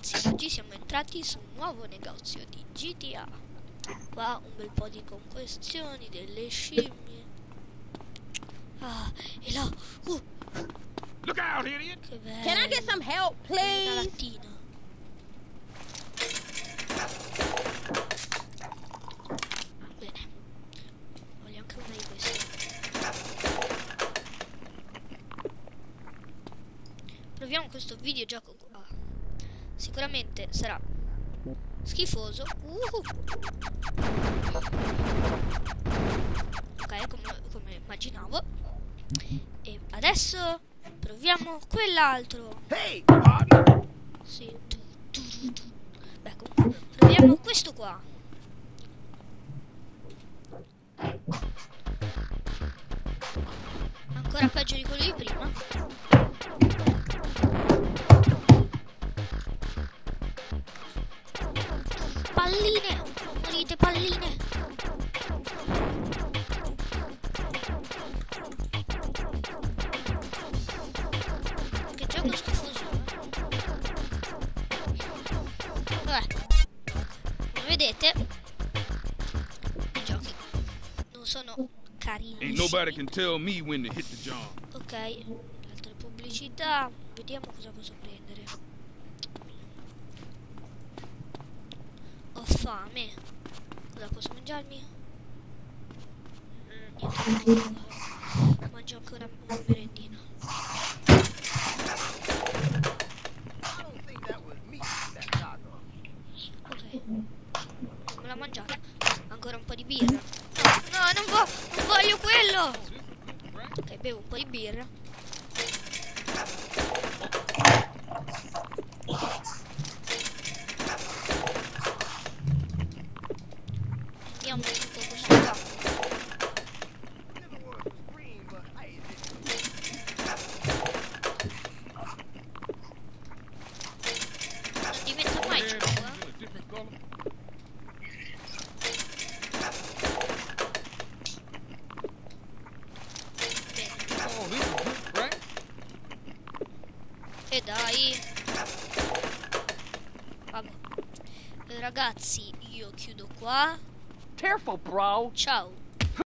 ragazzi, oggi siamo entrati su un nuovo negozio di GTA. Qua un bel po' di conquestioni, delle scimmie. Ah, e là, Look out, idiot! che bello. Can I get some help, Una please? lattina. Bene, voglio anche una di queste. Proviamo questo videogioco qua. Sicuramente sarà schifoso. Ok, come immaginavo. E adesso proviamo quell'altro. Hey, partner! Sì. Beh, comunque, proviamo questo qua. Ancora peggio di quello di prima. Palline! Morite palline! Che gioco schifoso, Vabbè. Come vedete, i giochi non sono carini. Ain't nobody can tell me when to hit the job. Ok, altre pubblicità. Vediamo cosa posso prendere. Ho fame. Cosa posso mangiarmi? Niente. Mangio ancora una merendina. Ok. Non me l'ha mangiata. Ancora un po' di birra. No, non voglio quello! Ok, bevo un po' di birra. Andiamo su questo qua. Non diventa mai ciò, Bene. Oh, this is good, right? E dai. Vabbè. Ragazzi, io chiudo qua. Careful, bro. Ciao.